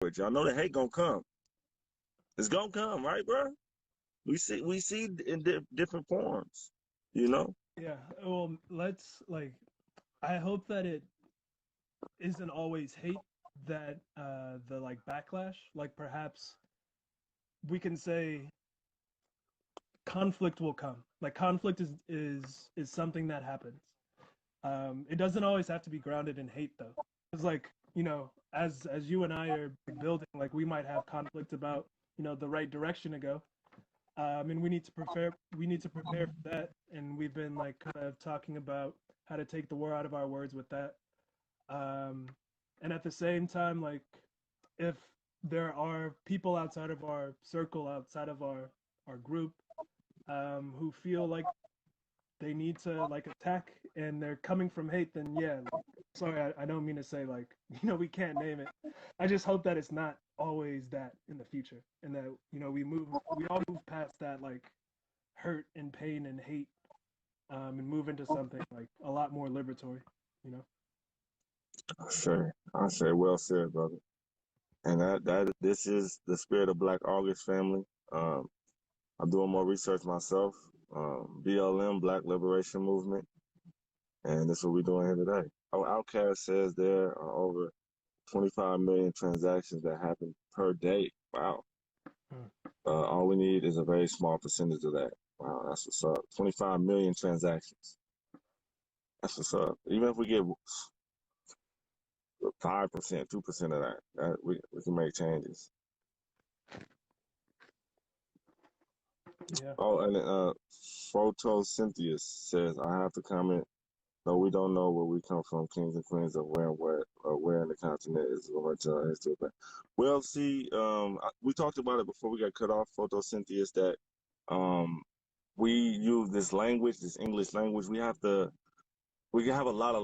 with. Y'all know the hate gonna come. It's gonna come, right, bro? We see in different forms, you know. Yeah. Well, let's like. I hope that it isn't always hate that the like backlash. Like perhaps we can say conflict will come. Like conflict is something that happens. It doesn't always have to be grounded in hate though. It's like, as you and I are building, like we might have conflict about, the right direction to go. And we need to prepare for that. And we've been like kind of talking about how to take the war out of our words with that. Um, and at the same time, like if there are people outside of our circle, outside of our group, who feel like they need to like attack and they're coming from hate, then yeah, like, sorry, I don't mean to say like, we can't name it. I just hope that it's not always that in the future and that, we all move past that like hurt and pain and hate, and move into something like a lot more liberatory, you know? I say, well said, brother. And that this is the spirit of Black August family. Um, I'm doing more research myself. BLM, Black Liberation Movement, and this is what we're doing here today. Our Outcast says there are over 25 million transactions that happen per day. Wow. Hmm. All we need is a very small percentage of that. Wow, that's what's up. 25 million transactions. That's what's up. Even if we get 5%, 2% of that we can make changes. Yeah. Oh, and Photosynthesis says, I have to comment. No, we don't know where we come from, kings and queens of where and where in the continent is going to history. But well, see, we talked about it before we got cut off. Photosynthesis that um, we use this language, this English language. We can have a lot of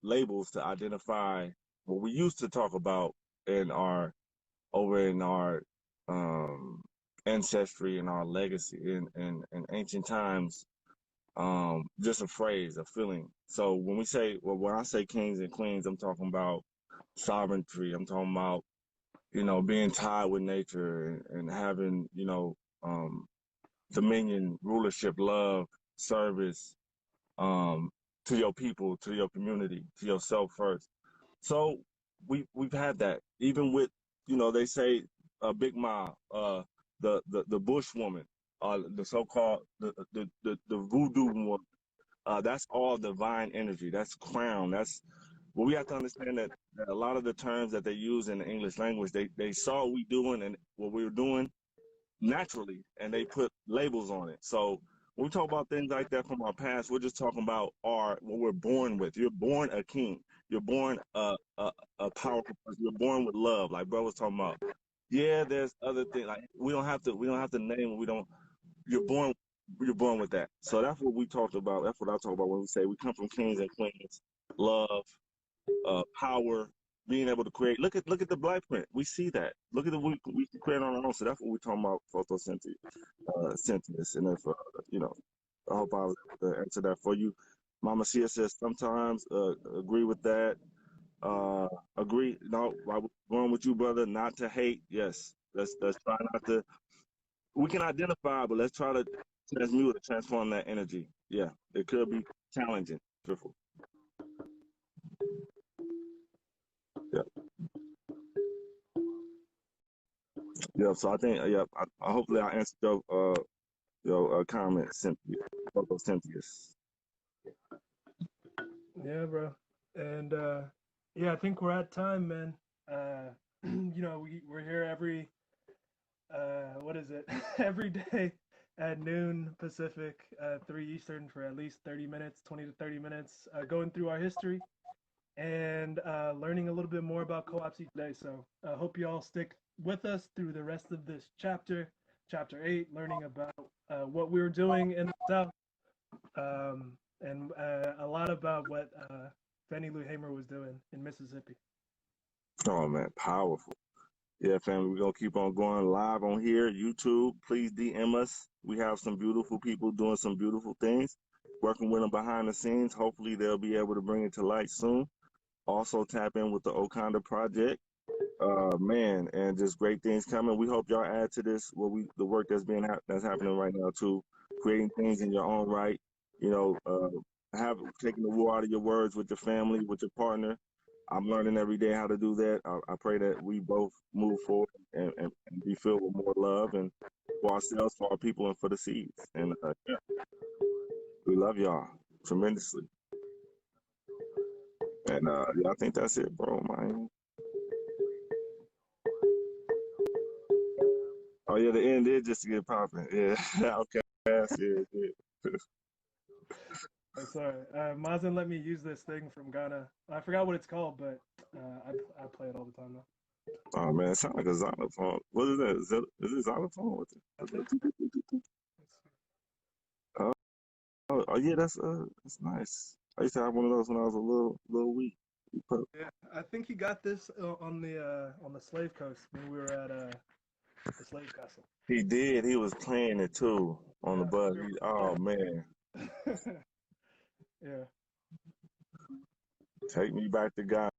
labels to identify what we used to talk about in our over in our um, ancestry and our legacy in ancient times. Just a phrase, a feeling. So when I say kings and queens, I'm talking about sovereignty. I'm talking about, being tied with nature and having, dominion, rulership, love, service, um, to your people, to your community, to yourself first. So we've had that. Even with, they say Big Ma, the Bush woman, the so-called the voodoo woman. That's all divine energy. That's crown. That's well, we have to understand that a lot of the terms that they use in the English language, they saw what we doing and what we were doing naturally, and they put labels on it. So when we talk about things like that from our past, we're just talking about our what we're born with. You're born a king. You're born a powerful person. You're born with love, like bro was talking about. Yeah, there's other things like we don't have to name. We don't. You're born you're born with that. So that's what we talked about. That's what I talk about when we say we come from kings and queens, love, power, being able to create. Look at the black print. We see that. Look at the we can create on our own. So that's what we're talking about, photosynthesis. Synthesis. And if I hope I was able to answer that for you. Mama Sia says sometimes agree with that. Agree. No, I'm going with you, brother. Not to hate. Yes. Let's try not to. We can identify, but let's try to transmute or transform that energy. Yeah, it could be challenging. Truthful. Yeah, yeah. So I think, yeah. I hopefully I answered your comment, Cynthia. Cynthia's. Yeah, bro. And yeah, I think we're at time, man. We're here every what is it? Every day at noon Pacific, 3 Eastern for at least 30 minutes, 20 to 30 minutes, going through our history and learning a little bit more about co-ops each day. So I hope you all stick with us through the rest of this chapter 8, learning about what we were doing in the South, and a lot about what Fannie Lou Hamer was doing in Mississippi. Oh man, powerful. Yeah, family, we're gonna keep on going live on here, YouTube. Please DM us. We have some beautiful people doing some beautiful things, working with them behind the scenes. Hopefully, they'll be able to bring it to light soon. Also, tap in with the Okanda Project. Man, and just great things coming. We hope y'all add to this the work that's happening right now too, creating things in your own right. You know, have taking the wool out of your words with your family, with your partner. I'm learning every day how to do that. I pray that we both move forward and be filled with more love and for ourselves, for our people, and for the seeds. And yeah, we love y'all tremendously. And yeah, I think that's it, bro, man. Oh yeah, the end did just get popping. Yeah, okay. Yeah, yeah. Sorry, Mazen let me use this thing from Ghana. I forgot what it's called, but I play it all the time now. Oh man, it sounds like a xylophone. What is that? Is it xylophone? Oh, oh yeah, that's nice. I used to have one of those when I was a little wee pup. Yeah, I think he got this on the slave coast when we were at the slave castle. He did. He was playing it too on the Yeah, bus. Oh man, yeah. take me back to God.